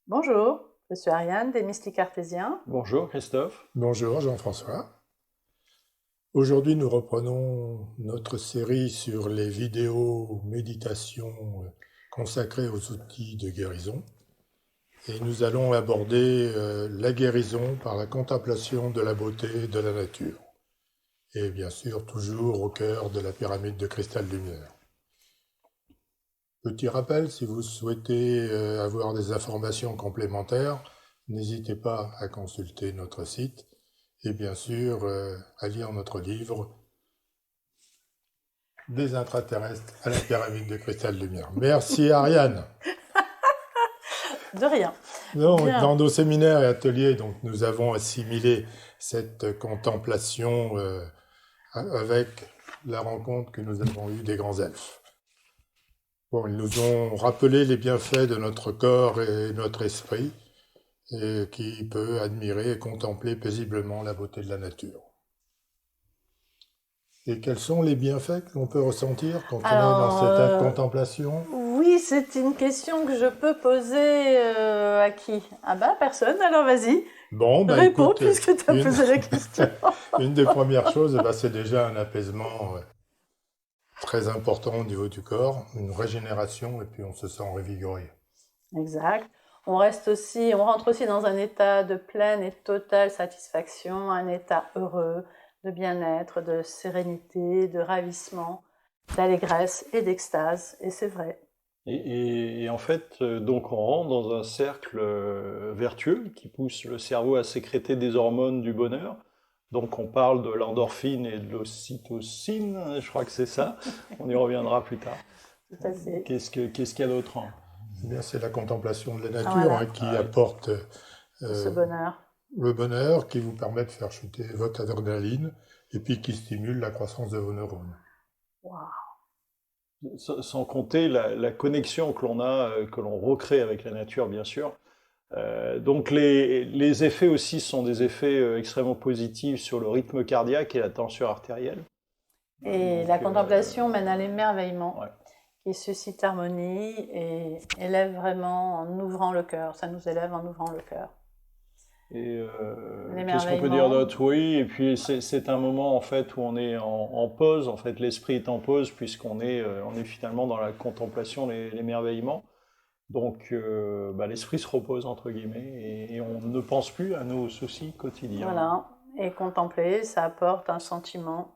Bonjour, je suis Ariane des Mystiques Cartésiens. Bonjour Christophe. Bonjour Jean-François. Aujourd'hui, nous reprenons notre série sur les vidéos méditations consacrées aux outils de guérison. Et nous allons aborder la guérison par la contemplation de la beauté de la nature. Et bien sûr, toujours au cœur de la pyramide de cristal lumière. Petit rappel, si vous souhaitez avoir des informations complémentaires, n'hésitez pas à consulter notre site et bien sûr à lire notre livre Des intraterrestres à la pyramide de cristal lumière. Merci Ariane. De rien. Donc, Bien. dans nos séminaires et ateliers, donc, nous avons assimilé cette contemplation avec la rencontre que nous avons eue des grands elfes. Bon, ils nous ont rappelé les bienfaits de notre corps et notre esprit, et qui peut admirer et contempler paisiblement la beauté de la nature. Et quels sont les bienfaits que l'on peut ressentir quand on est dans cet état de contemplation? Oui, c'est une question que je peux poser à qui? Ah bah personne, alors vas-y. Bon, bah, Réponds écoute, puisque tu as posé la question. une des premières choses, bah, c'est déjà un apaisement très important au niveau du corps, une régénération, et puis on se sent revigoré. Exact. On rentre aussi dans un état de pleine et totale satisfaction, un état heureux, de bien-être, de sérénité, de ravissement, d'allégresse et d'extase, et c'est vrai. Et en fait, donc on rentre dans un cercle vertueux qui pousse le cerveau à sécréter des hormones du bonheur. Donc on parle de l'endorphine et de l'ocytocine, je crois que c'est ça. On y reviendra plus tard. Tout à fait. Qu'est-ce qu'il y a d'autre? Eh bien, c'est la contemplation de la nature Voilà. qui apporte Ce bonheur. le bonheur, qui vous permet de faire chuter votre adrénaline, et puis qui stimule la croissance de vos neurones. Wow. Sans compter la connexion que l'on a, que l'on recrée avec la nature, bien sûr. Donc les effets aussi sont des effets extrêmement positifs sur le rythme cardiaque et la tension artérielle. Et Donc, la contemplation mène à l'émerveillement, ouais. qui suscite harmonie et élève vraiment en ouvrant le cœur. Ça nous élève en ouvrant le cœur. Et qu'est-ce qu'on peut dire d'autre? Oui, et puis c'est un moment en fait où on est en pause. En fait, l'esprit est en pause puisqu'on est on est finalement dans la contemplation, l'émerveillement. Donc, l'esprit se repose entre guillemets et on ne pense plus à nos soucis quotidiens. Voilà. Et contempler, ça apporte un sentiment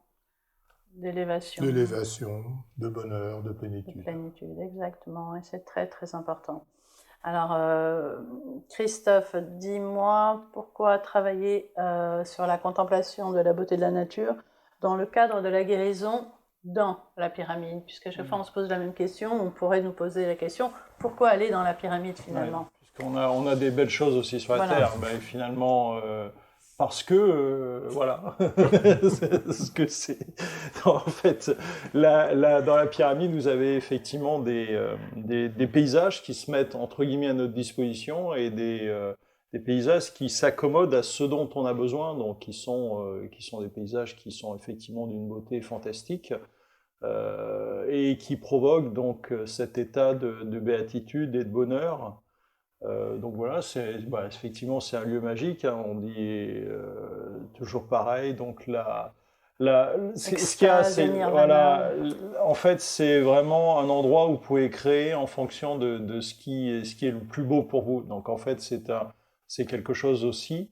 d'élévation. D'élévation, de bonheur, de De plénitude. plénitude, exactement. Et c'est très très important. Alors, Christophe, dis-moi pourquoi travailler sur la contemplation de la beauté de la nature dans le cadre de la guérison dans la pyramide? Puisque chaque fois on se pose la même question, on pourrait nous poser la question, pourquoi aller dans la pyramide finalement? Ouais, puisqu'on on a des belles choses aussi sur la Voilà. Terre, ben, finalement, parce que, voilà, c'est ce que c'est. En fait, dans la pyramide, vous avez effectivement des paysages qui se mettent entre guillemets à notre disposition et des paysages qui s'accommodent à ce dont on a besoin, donc qui sont des paysages qui sont effectivement d'une beauté fantastique. Et qui provoquent donc cet état de béatitude et de bonheur. Donc voilà, effectivement c'est un lieu magique, hein, on dit toujours pareil. Donc ce qu'il y a, c'est voilà, en fait c'est vraiment un endroit où vous pouvez créer en fonction de ce qui est le plus beau pour vous. Donc en fait c'est quelque chose aussi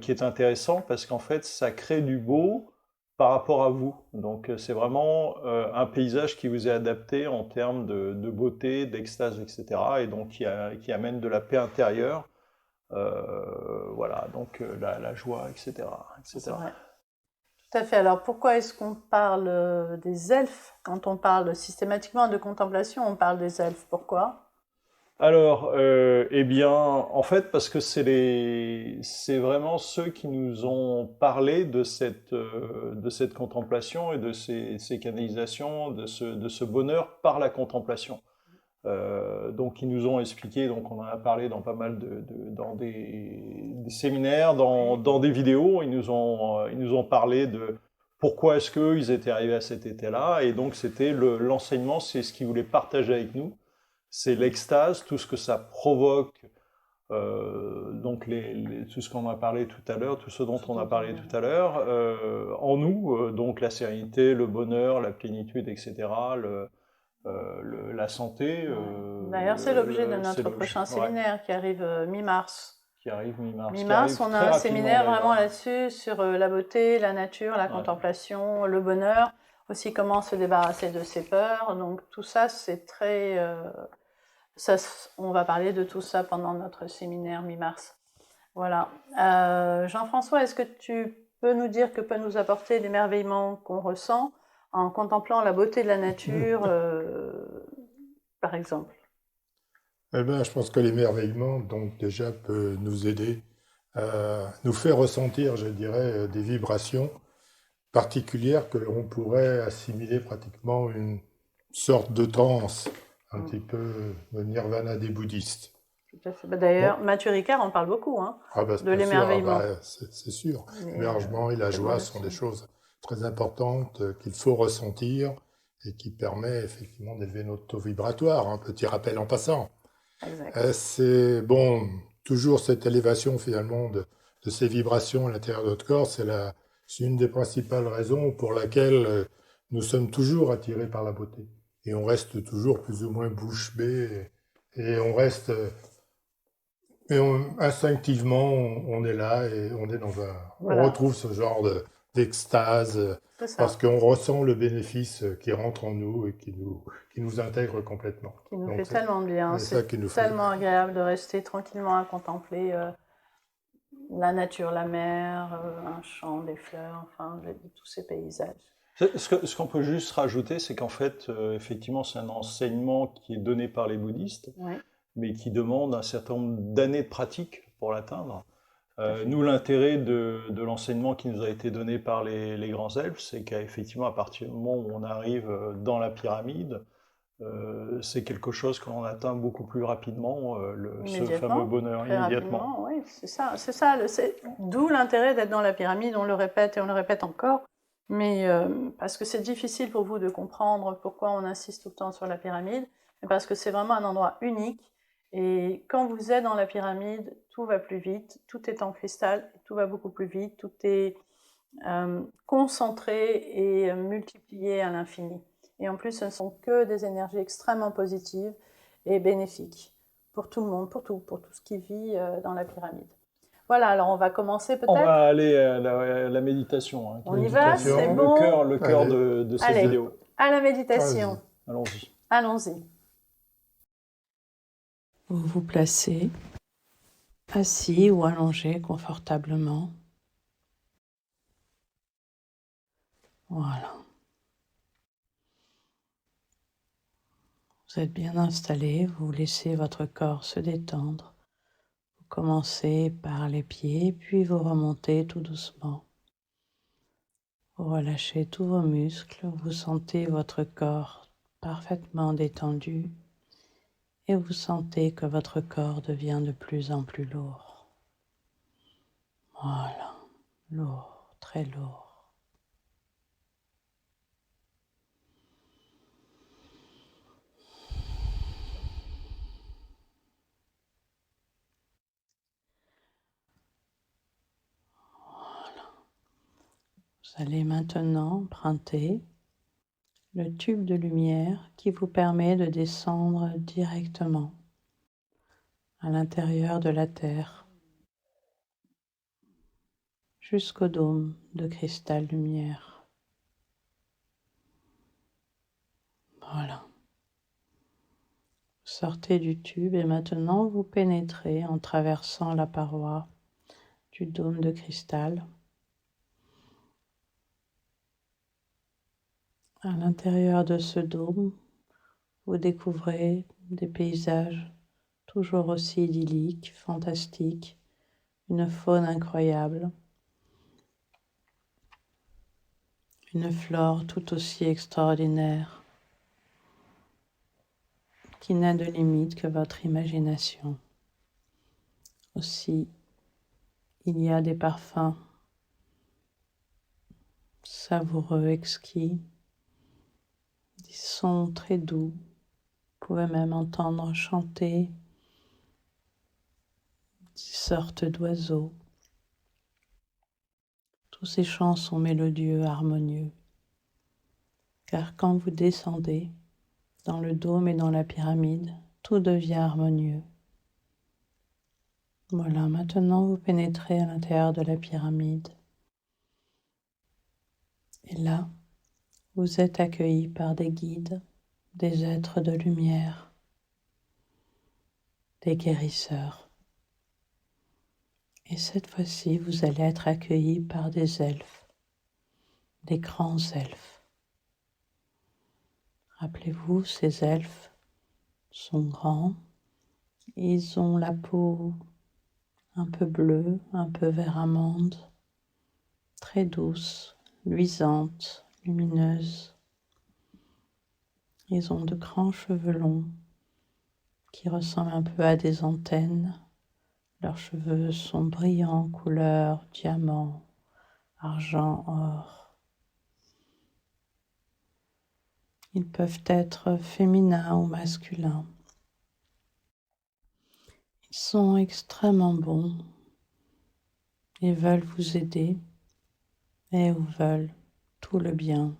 qui est intéressant parce qu'en fait ça crée du beau par rapport à vous. Donc c'est vraiment un paysage qui vous est adapté en termes de beauté, d'extase, etc. Et donc qui amène de la paix intérieure, voilà, donc la joie, etc. C'est vrai. Tout à fait. Alors pourquoi est-ce qu'on parle des elfes? Quand on parle systématiquement de contemplation, on parle des elfes. Pourquoi? Alors, eh bien, en fait, parce que c'est vraiment ceux qui nous ont parlé de cette contemplation et de ces canalisations, de ce bonheur par la contemplation. Donc, ils nous ont expliqué, donc on en a parlé dans pas mal dans des séminaires, dans des vidéos, ils nous ont parlé de pourquoi est-ce qu'ils étaient arrivés à cet état-là, et donc c'était l'enseignement, c'est ce qu'ils voulaient partager avec nous. C'est l'extase, tout ce que ça provoque donc tout ce qu'on a parlé tout à l'heure, tout ce dont on a parlé tout à l'heure, en nous, donc la sérénité, le bonheur, la plénitude, etc., la santé. D'ailleurs, c'est l'objet de c'est notre l'objet, prochain ouais, séminaire qui arrive mi-mars. qui arrive mi-mars, qui Mi-mars, arrive on a très un rapidement séminaire vraiment d'ailleurs. là-dessus, sur la beauté, la nature, la Ouais. contemplation, le bonheur, aussi comment se débarrasser de ses peurs. Donc tout ça, c'est très... on va parler de tout ça pendant notre séminaire mi-mars. Voilà. Jean-François, est-ce que tu peux nous dire que peut nous apporter l'émerveillement qu'on ressent en contemplant la beauté de la nature, par exemple? Eh ben, je pense que l'émerveillement, donc déjà, peut nous aider à nous faire ressentir, je dirais, des vibrations particulières que l'on pourrait assimiler pratiquement à une sorte de transe, un petit peu le nirvana des bouddhistes. Tout à fait. D'ailleurs, Bon, Mathieu Ricard en parle beaucoup, hein, ah bah, de bien sûr, l'émerveillement. c'est sûr. Mais, L'émergement et la très bon joie sont là-dessus. des choses très importantes qu'il faut ressentir et qui permet effectivement d'élever notre taux vibratoire. Un petit rappel en passant. Exact. C'est bon, toujours cette élévation finalement de ces vibrations à l'intérieur de notre corps, c'est une des principales raisons pour laquelle nous sommes toujours attirés par la beauté. Et on reste toujours plus ou moins bouche bée et on reste, instinctivement, on est là et on est on Voilà, retrouve ce genre d'extase c'est ça. parce qu'on ressent le bénéfice qui rentre en nous et qui nous intègre complètement. Qui nous Donc fait tellement bien. c'est ça qui nous fait. Tellement agréable de rester tranquillement à contempler la nature, la mer, un champ, des fleurs, enfin, tous ces paysages. Ce qu'on peut juste rajouter, c'est qu'en fait, effectivement, c'est un enseignement qui est donné par les bouddhistes, Oui, mais qui demande un certain nombre d'années de pratique pour l'atteindre. tout à fait. Nous, l'intérêt de l'enseignement qui nous a été donné par les grands elfes, c'est qu'effectivement, à partir du moment où on arrive dans la pyramide, c'est quelque chose que l'on atteint beaucoup plus rapidement, ce fameux Immédiatement, bonheur, très immédiatement. rapidement, oui, c'est ça. D'où l'intérêt d'être dans la pyramide, on le répète et on le répète encore, mais parce que c'est difficile pour vous de comprendre pourquoi on insiste tout le temps sur la pyramide, mais parce que c'est vraiment un endroit unique, et quand vous êtes dans la pyramide, tout va plus vite, tout est en cristal, tout va beaucoup plus vite, tout est concentré et multiplié à l'infini. Et en plus, ce ne sont que des énergies extrêmement positives et bénéfiques pour tout le monde, pour tout ce qui vit dans la pyramide. Voilà, alors on va commencer On peut-être. va aller à la méditation, hein, qui On est y va, Méditation. c'est le bon. cœur Allez. de cette Allez. vidéo. À la méditation. Allons-y. Allons-y. Vous vous placez assis ou allongé confortablement. Voilà. Vous êtes bien installé, vous laissez votre corps se détendre. Vous commencez par les pieds, puis vous remontez tout doucement. Vous relâchez tous vos muscles, vous sentez votre corps parfaitement détendu et vous sentez que votre corps devient de plus en plus lourd. Voilà, lourd, très lourd. Vous allez maintenant emprunter le tube de lumière qui vous permet de descendre directement à l'intérieur de la Terre jusqu'au dôme de cristal lumière. Voilà. Vous sortez du tube et maintenant vous pénétrez en traversant la paroi du dôme de cristal. À l'intérieur de ce dôme, vous découvrez des paysages toujours aussi idylliques, fantastiques, une faune incroyable, une flore tout aussi extraordinaire, qui n'a de limite que votre imagination. Aussi, il y a des parfums savoureux, exquis, des sons très doux. Vous pouvez même entendre chanter sortes d'oiseaux. Tous ces chants sont mélodieux, harmonieux, car quand vous descendez dans le dôme et dans la pyramide, tout devient harmonieux. Voilà, maintenant vous pénétrez à l'intérieur de la pyramide. Et là, vous êtes accueillis par des guides, des êtres de lumière, des guérisseurs. Et cette fois-ci, vous allez être accueillis par des elfes, des grands elfes. Rappelez-vous, ces elfes sont grands, ils ont la peau un peu bleue, un peu vert amande, très douce, luisante, lumineuse. Ils ont de grands cheveux longs qui ressemblent un peu à des antennes. Leurs cheveux sont brillants, couleur diamant, argent, or. Ils peuvent être féminins ou masculins. Ils sont extrêmement bons. Ils veulent vous aider et vous veulent tout le bien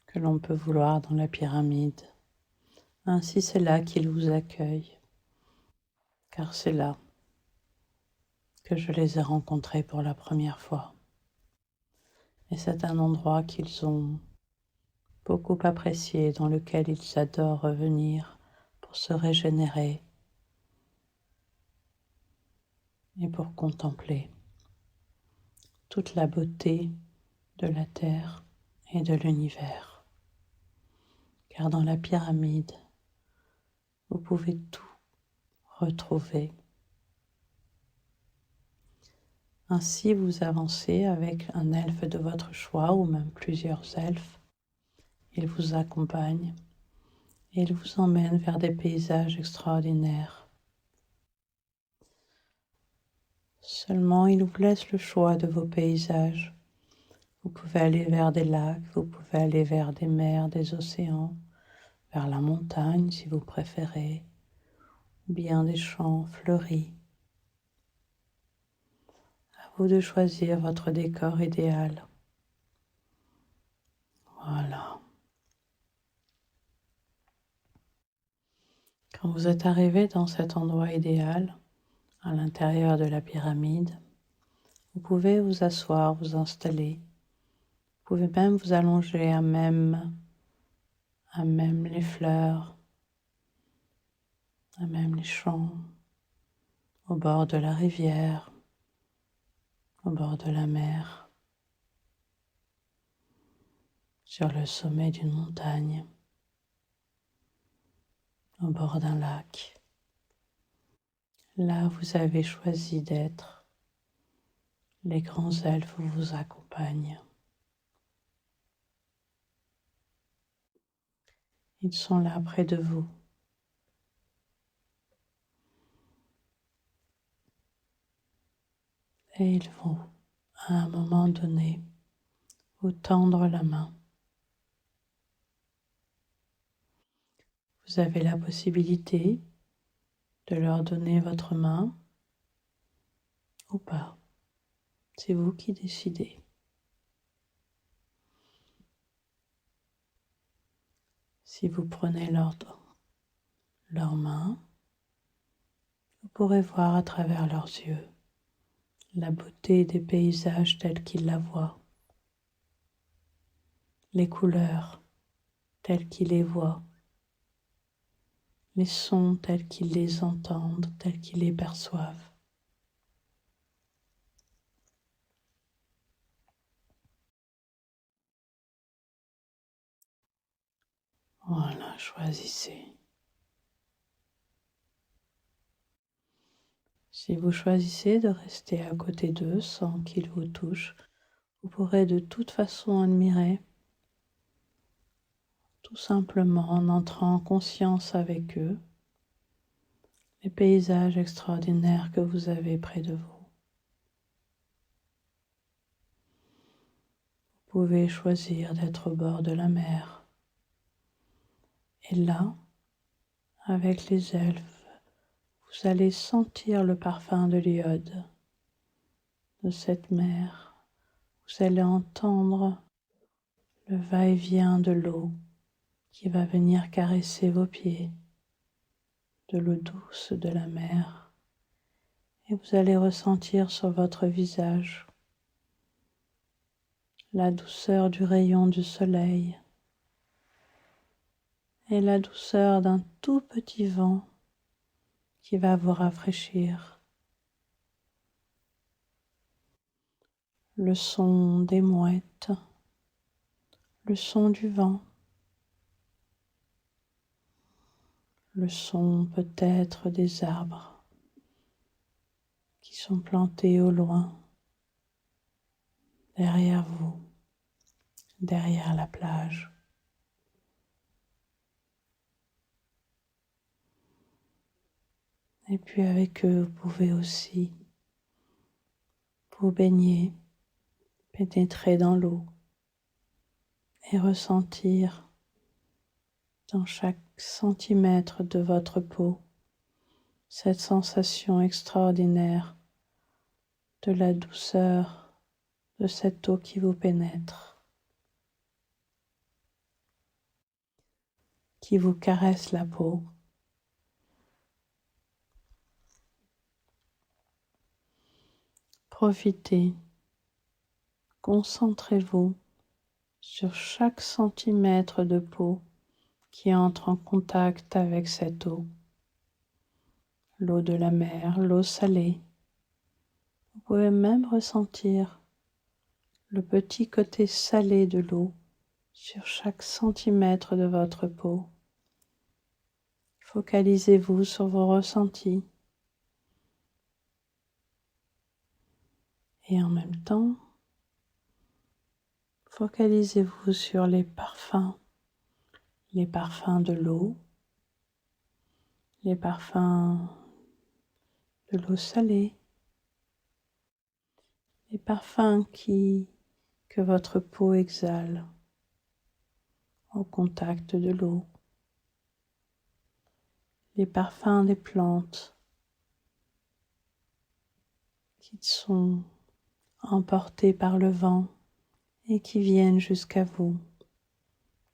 que l'on peut vouloir dans la pyramide. Ainsi, c'est là qu'ils vous accueillent, car c'est là que je les ai rencontrés pour la première fois. Et c'est un endroit qu'ils ont beaucoup apprécié, dans lequel ils adorent revenir pour se régénérer et pour contempler toute la beauté de la terre et de l'univers. Car dans la pyramide, vous pouvez tout retrouver. Ainsi, vous avancez avec un elfe de votre choix ou même plusieurs elfes. Ils vous accompagnent et ils vous emmènent vers des paysages extraordinaires. Seulement, ils vous laissent le choix de vos paysages. Vous pouvez aller vers des lacs, vous pouvez aller vers des mers, des océans, vers la montagne si vous préférez, ou bien des champs fleuris. À vous de choisir votre décor idéal. Voilà. Quand vous êtes arrivé dans cet endroit idéal, à l'intérieur de la pyramide, vous pouvez vous asseoir, vous installer. Vous pouvez même vous allonger à même les fleurs, à même les champs, au bord de la rivière, au bord de la mer, sur le sommet d'une montagne, au bord d'un lac. Là, vous avez choisi d'être. Les grands elfes vous accompagnent. Ils sont là près de vous. Et ils vont, à un moment donné, vous tendre la main. Vous avez la possibilité de leur donner votre main ou pas. C'est vous qui décidez. Si vous prenez leur main, vous pourrez voir à travers leurs yeux la beauté des paysages tels qu'ils la voient, les couleurs telles qu'ils les voient, les sons tels qu'ils les entendent, tels qu'ils les perçoivent. Voilà, choisissez. Si vous choisissez de rester à côté d'eux sans qu'ils vous touchent, vous pourrez de toute façon admirer, tout simplement en entrant en conscience avec eux, les paysages extraordinaires que vous avez près de vous. Vous pouvez choisir d'être au bord de la mer. Et là, avec les elfes, vous vous allez sentir le parfum de l'iode de cette mer. Vous allez entendre le va-et-vient de l'eau qui va venir caresser vos pieds, de l'eau douce de la mer. Et vous allez ressentir sur votre visage la douceur du rayon du soleil et la douceur d'un tout petit vent qui va vous rafraîchir. Le son des mouettes, le son du vent, le son peut-être des arbres qui sont plantés au loin, derrière vous, derrière la plage. Et puis avec eux, vous pouvez aussi vous baigner, pénétrer dans l'eau et ressentir dans chaque centimètre de votre peau cette sensation extraordinaire de la douceur de cette eau qui vous pénètre, qui vous caresse la peau. Profitez, concentrez-vous sur chaque centimètre de peau qui entre en contact avec cette eau. L'eau de la mer, l'eau salée. Vous pouvez même ressentir le petit côté salé de l'eau sur chaque centimètre de votre peau. Focalisez-vous sur vos ressentis. Et en même temps, focalisez-vous sur les parfums de l'eau, les parfums de l'eau salée, les parfums que votre peau exhale au contact de l'eau, les parfums des plantes qui sont emportés par le vent et qui viennent jusqu'à vous,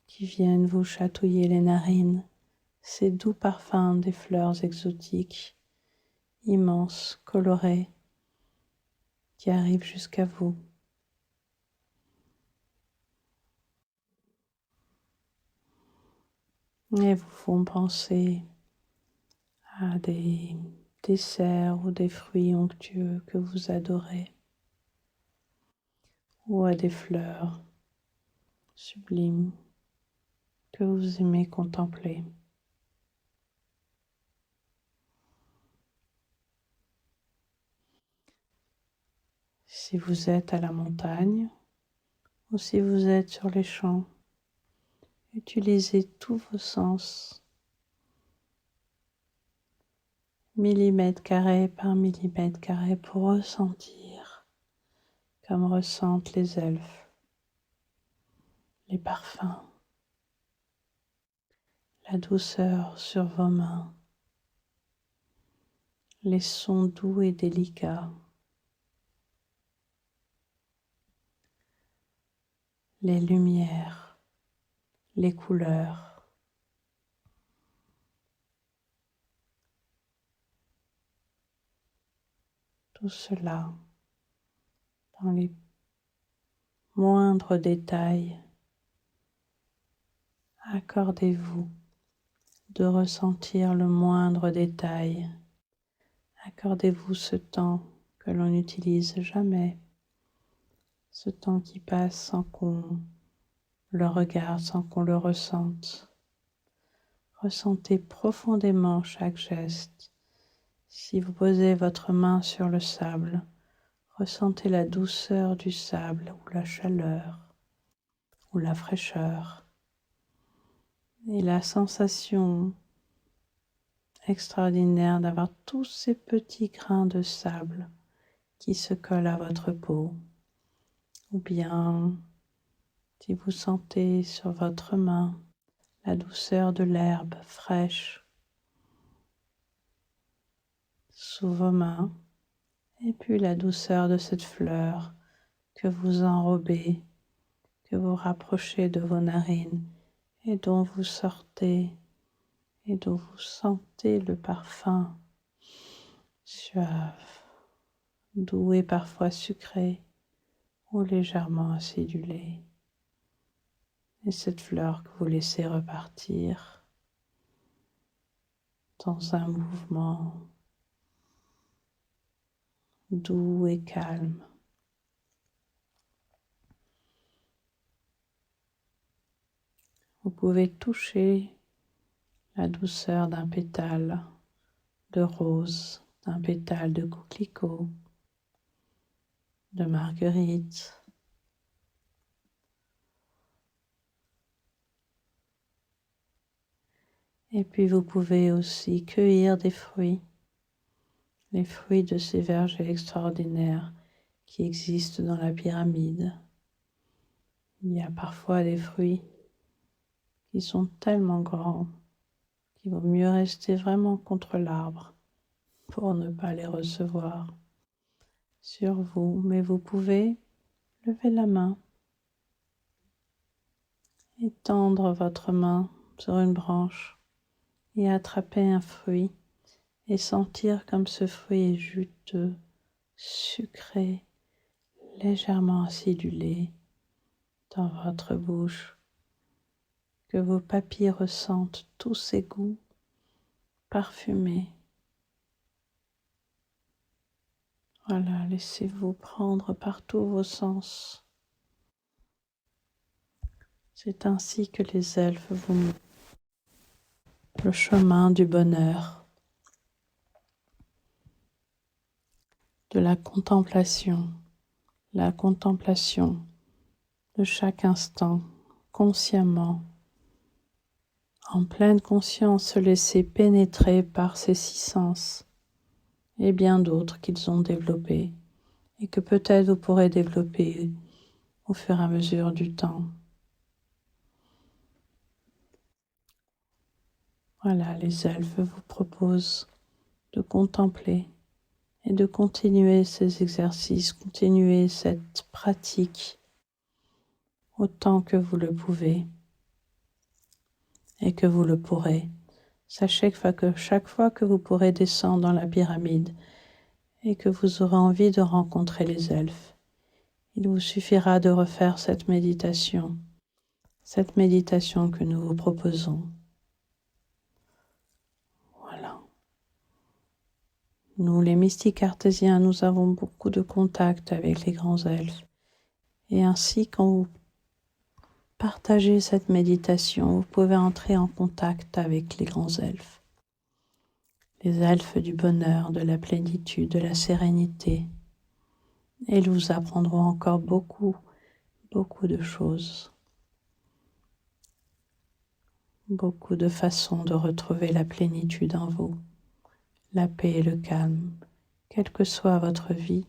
qui viennent vous chatouiller les narines, ces doux parfums des fleurs exotiques, immenses, colorées, qui arrivent jusqu'à vous. Et vous font penser à des desserts ou des fruits onctueux que vous adorez, ou à des fleurs sublimes que vous aimez contempler. Si vous êtes à la montagne ou si vous êtes sur les champs, utilisez tous vos sens, millimètre carré par millimètre carré, pour ressentir comme ressentent les elfes, les parfums, la douceur sur vos mains, les sons doux et délicats, les lumières, les couleurs. Tout cela dans les moindres détails. Accordez-vous de ressentir le moindre détail. Accordez-vous ce temps que l'on n'utilise jamais, ce temps qui passe sans qu'on le regarde, sans qu'on le ressente. Ressentez profondément chaque geste. Si vous posez votre main sur le sable, ressentez la douceur du sable ou la chaleur ou la fraîcheur et la sensation extraordinaire d'avoir tous ces petits grains de sable qui se collent à votre peau. Ou bien, si vous sentez sur votre main la douceur de l'herbe fraîche, sous vos mains, et puis la douceur de cette fleur que vous enrobez, que vous rapprochez de vos narines et dont vous sortez et dont vous sentez le parfum suave, doux et parfois sucré ou légèrement acidulé. Et cette fleur que vous laissez repartir dans un mouvement doux et calme. Vous pouvez toucher la douceur d'un pétale de rose, d'un pétale de coquelicot, de marguerite. Et puis vous pouvez aussi cueillir des fruits, les fruits de ces vergers extraordinaires qui existent dans la pyramide. Il y a parfois des fruits qui sont tellement grands qu'il vaut mieux rester vraiment contre l'arbre pour ne pas les recevoir sur vous, mais vous pouvez lever la main, étendre votre main sur une branche et attraper un fruit et sentir comme ce fruit est juteux, sucré, légèrement acidulé dans votre bouche, que vos papilles ressentent tous ces goûts parfumés. Voilà, laissez-vous prendre par tous vos sens. C'est ainsi que les elfes vous montrent le chemin du bonheur, de la contemplation de chaque instant, consciemment, en pleine conscience, se laisser pénétrer par ces 6 sens et bien d'autres qu'ils ont développés et que peut-être vous pourrez développer au fur et à mesure du temps. Voilà, les elfes vous proposent de contempler et de continuer ces exercices, continuer cette pratique autant que vous le pouvez et que vous le pourrez. Sachez que chaque fois que vous pourrez descendre dans la pyramide et que vous aurez envie de rencontrer les elfes, il vous suffira de refaire cette méditation que nous vous proposons. Voilà. Nous, les mystiques cartésiens, nous avons beaucoup de contact avec les grands elfes. Et ainsi, quand vous partagez cette méditation, vous pouvez entrer en contact avec les grands elfes. Les elfes du bonheur, de la plénitude, de la sérénité. Et ils vous apprendront encore beaucoup de choses. Beaucoup de façons de retrouver la plénitude en vous, la paix et le calme. Quelle que soit votre vie,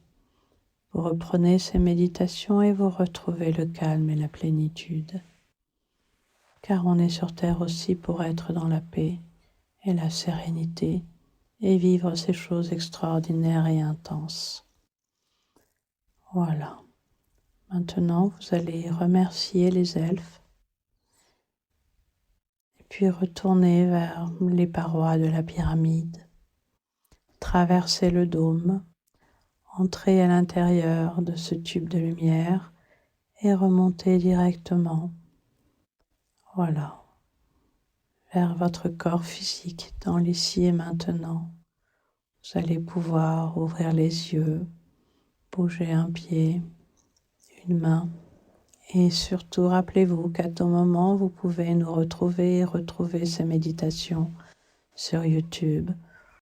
vous reprenez ces méditations et vous retrouvez le calme et la plénitude. Car on est sur terre aussi pour être dans la paix et la sérénité et vivre ces choses extraordinaires et intenses. Voilà. Maintenant, vous allez remercier les elfes et puis retourner vers les parois de la pyramide, traverser le dôme, entrer à l'intérieur de ce tube de lumière et remonter directement, voilà, vers votre corps physique dans l'ici et maintenant. Vous allez pouvoir ouvrir les yeux, bouger un pied, une main et surtout rappelez-vous qu'à tout moment vous pouvez nous retrouver et retrouver ces méditations sur YouTube